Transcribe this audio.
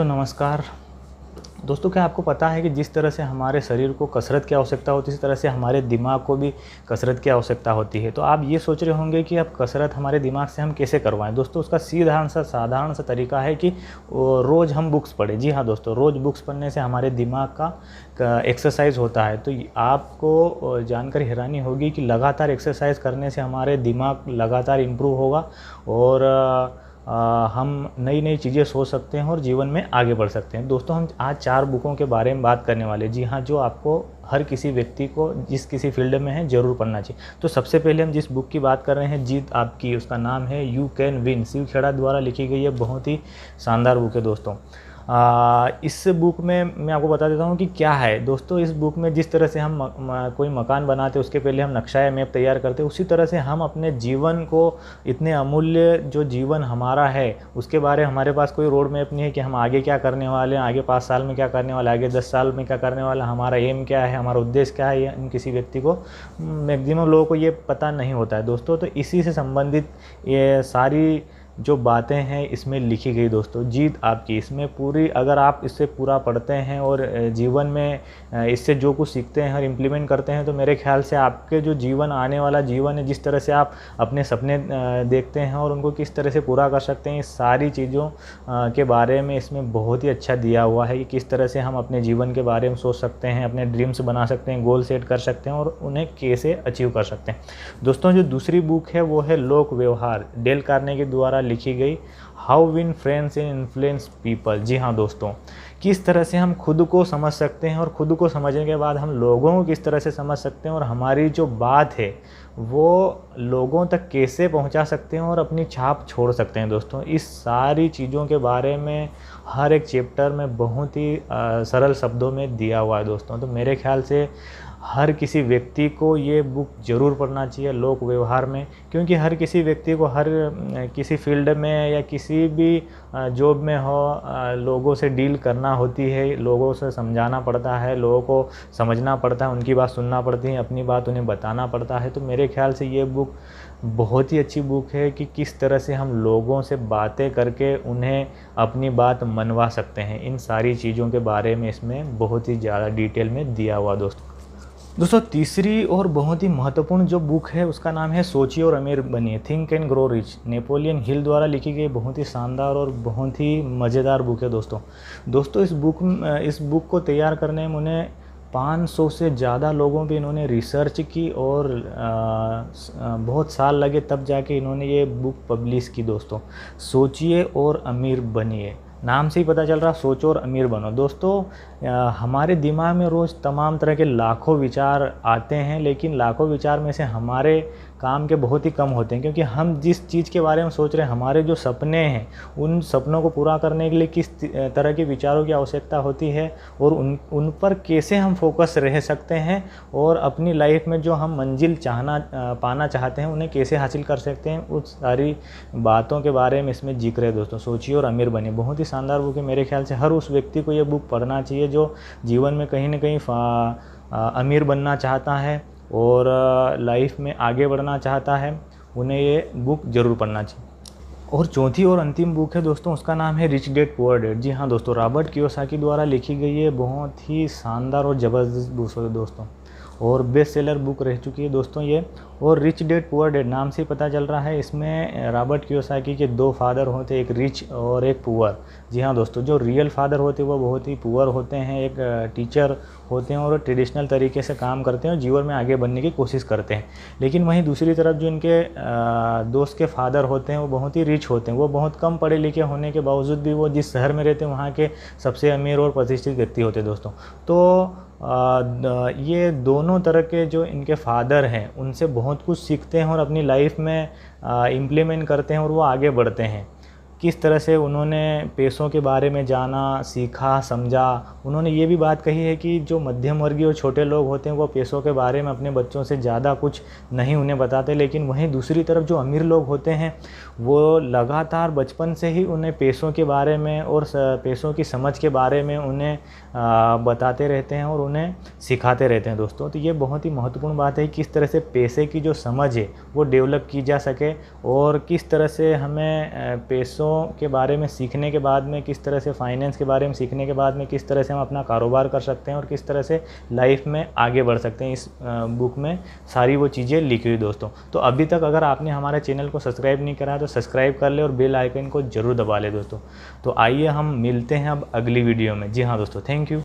दोस्तों नमस्कार। दोस्तों क्या आपको पता है कि जिस तरह से हमारे शरीर को कसरत की आवश्यकता होती है, इसी तरह से हमारे दिमाग को भी कसरत की आवश्यकता होती है। तो आप ये सोच रहे होंगे कि अब कसरत हमारे दिमाग से हम कैसे करवाएं। दोस्तों उसका साधारण सा तरीका है कि रोज़ हम बुक्स पढ़ें। जी हाँ दोस्तों, रोज़ बुक्स पढ़ने से हमारे दिमाग का एक्सरसाइज होता है। तो आपको जानकर हैरानी होगी कि लगातार एक्सरसाइज करने से हमारे दिमाग लगातार इम्प्रूव होगा और हम नई नई चीज़ें सोच सकते हैं और जीवन में आगे बढ़ सकते हैं। दोस्तों हम आज 4 बुकों के बारे में बात करने वाले हैं। जी हाँ, जो आपको हर किसी व्यक्ति को जिस किसी फील्ड में है ज़रूर पढ़ना चाहिए। तो सबसे पहले हम जिस बुक की बात कर रहे हैं, जीत आपकी, उसका नाम है you can win. Shiv Khera द्वारा लिखी गई है, बहुत ही शानदार बुक है दोस्तों। इस बुक में मैं आपको बता देता हूँ कि क्या है। दोस्तों इस बुक में जिस तरह से हम कोई मकान बनाते हैं, उसके पहले हम नक्शा या मैप तैयार करते हैं, उसी तरह से हम अपने जीवन को, इतने अमूल्य जो जीवन हमारा है उसके बारे में हमारे पास कोई रोड मैप नहीं है कि हम आगे क्या करने वाले हैं, आगे 5 साल में क्या करने वाले, आगे 10 साल में क्या करने वाला, हमारा एम क्या है, हमारा उद्देश्य क्या है। ये किसी व्यक्ति को, मैक्सिमम लोगों को ये पता नहीं होता है दोस्तों। तो इसी से संबंधित ये सारी जो बातें हैं इसमें लिखी गई दोस्तों। जीत आपकी, इसमें पूरी, अगर आप इससे पूरा पढ़ते हैं और जीवन में इससे जो कुछ सीखते हैं और इम्प्लीमेंट करते हैं, तो मेरे ख्याल से आपके जो जीवन, आने वाला जीवन है, जिस तरह से आप अपने सपने देखते हैं और उनको किस तरह से पूरा कर सकते हैं, इस सारी चीज़ों के बारे में इसमें बहुत ही अच्छा दिया हुआ है कि किस तरह से हम अपने जीवन के बारे में सोच सकते हैं, अपने ड्रीम्स बना सकते हैं, गोल सेट कर सकते हैं और उन्हें कैसे अचीव कर सकते हैं। दोस्तों जो दूसरी बुक है वो है लोक व्यवहार, डेल कार्नेगी द्वारा लिखी गई, how win friends and influence people. जी हाँ दोस्तों, किस तरह से हम खुद को समझ सकते हैं और खुद को समझने के बाद हम लोगों को किस तरह से समझ सकते हैं और हमारी जो बात है वो लोगों तक कैसे पहुंचा सकते हैं और अपनी छाप छोड़ सकते हैं। दोस्तों इस सारी चीज़ों के बारे में हर एक चैप्टर में बहुत ही सरल शब्दों में दिया हुआ है दोस्तों। तो मेरे ख्याल से हर किसी व्यक्ति को ये बुक ज़रूर पढ़ना चाहिए, लोक व्यवहार में, क्योंकि हर किसी व्यक्ति को हर किसी फील्ड में या किसी भी जॉब में हो, लोगों से डील करना होती है, लोगों से समझाना पड़ता है, लोगों को समझना पड़ता है, उनकी बात सुनना पड़ती है, अपनी बात उन्हें बताना पड़ता है। तो मेरे ख्याल से ये बुक बहुत ही अच्छी बुक है कि किस तरह से हम लोगों से बातें करके उन्हें अपनी बात मनवा सकते हैं। इन सारी चीज़ों के बारे में इसमें बहुत ही ज़्यादा डिटेल में दिया हुआ दोस्तों तीसरी और बहुत ही महत्वपूर्ण जो बुक है उसका नाम है सोचिए और अमीर बनिए, think and grow rich, Napoleon Hill द्वारा लिखी गई बहुत ही शानदार और बहुत ही मज़ेदार बुक है दोस्तों इस बुक को तैयार करने में उन्हें 500 से ज़्यादा लोगों पे इन्होंने रिसर्च की और बहुत साल लगे, तब जाके इन्होंने ये बुक पब्लिश की दोस्तों। सोचिए और अमीर बनिए, नाम से ही पता चल रहा, सोचो और अमीर बनो। दोस्तों हमारे दिमाग में रोज़ तमाम तरह के लाखों विचार आते हैं, लेकिन लाखों विचार में से हमारे काम के बहुत ही कम होते हैं, क्योंकि हम जिस चीज़ के बारे में सोच रहे हैं, हमारे जो सपने हैं, उन सपनों को पूरा करने के लिए किस तरह के विचारों की आवश्यकता होती है और उन पर कैसे हम फोकस रह सकते हैं और अपनी लाइफ में जो हम मंजिल पाना चाहते हैं उन्हें कैसे हासिल कर सकते हैं, उस सारी बातों के बारे में इसमें जिक्र है दोस्तों। सोचिए और अमीर बनिए, बहुत ही शानदार बुक है। मेरे ख्याल से हर उस व्यक्ति को ये बुक पढ़ना चाहिए जो जीवन में कहीं ना कहीं अमीर बनना चाहता है और लाइफ में आगे बढ़ना चाहता है, उन्हें ये बुक ज़रूर पढ़ना चाहिए। और चौथी और अंतिम बुक है दोस्तों, उसका नाम है रिच डैड पुअर डैड। जी हाँ दोस्तों, रॉबर्ट कियोसाकी द्वारा लिखी गई है, बहुत ही शानदार और ज़बरदस्त बुक है दोस्तों और बेस्ट सेलर बुक रह चुकी है दोस्तों ये। और रिच डैड पुअर डैड नाम से ही पता चल रहा है, इसमें रॉबर्ट कियोसाकी के 2 फादर होते हैं, एक रिच और एक पुअर। जी हाँ दोस्तों, जो रियल फादर होते हैं वो बहुत ही पुअर होते हैं, एक टीचर होते हैं और ट्रेडिशनल तरीके से काम करते हैं और जीवन में आगे बढ़ने की कोशिश करते हैं। लेकिन वहीं दूसरी तरफ जो इनके दोस्त के फादर होते हैं वो बहुत ही रिच होते हैं, वो बहुत कम पढ़े लिखे होने के बावजूद भी वो जिस शहर में रहते हैं वहाँ के सबसे अमीर और प्रतिष्ठित व्यक्ति होते हैं दोस्तों। तो ये दोनों तरह के जो इनके फादर हैं उनसे बहुत कुछ सीखते हैं और अपनी लाइफ में इम्प्लीमेंट करते हैं और वो आगे बढ़ते हैं। किस तरह से उन्होंने पैसों के बारे में जाना, सीखा, समझा। उन्होंने ये भी बात कही है कि जो मध्यम वर्गीय और छोटे लोग होते हैं वो पैसों के बारे में अपने बच्चों से ज़्यादा कुछ नहीं उन्हें बताते, लेकिन वहीं दूसरी तरफ जो अमीर लोग होते हैं वो लगातार बचपन से ही उन्हें पैसों के बारे में और पैसों की समझ के बारे में उन्हें बताते रहते हैं और उन्हें सिखाते रहते हैं दोस्तों। तो ये बहुत ही महत्वपूर्ण बात है, किस तरह से पैसे की जो समझ है वो डेवलप की जा सके और किस तरह से हमें पैसों पैसों के बारे में सीखने के बाद में, किस तरह से फाइनेंस के बारे में सीखने के बाद में किस तरह से हम अपना कारोबार कर सकते हैं और किस तरह से लाइफ में आगे बढ़ सकते हैं, इस बुक में सारी वो चीज़ें लिखी हुई दोस्तों। तो अभी तक अगर आपने हमारे चैनल को सब्सक्राइब नहीं करा तो सब्सक्राइब कर ले और बेल आइकन को ज़रूर दबा ले दोस्तों। तो आइए हम मिलते हैं अब अगली वीडियो में। जी हाँ दोस्तों, थैंक यू।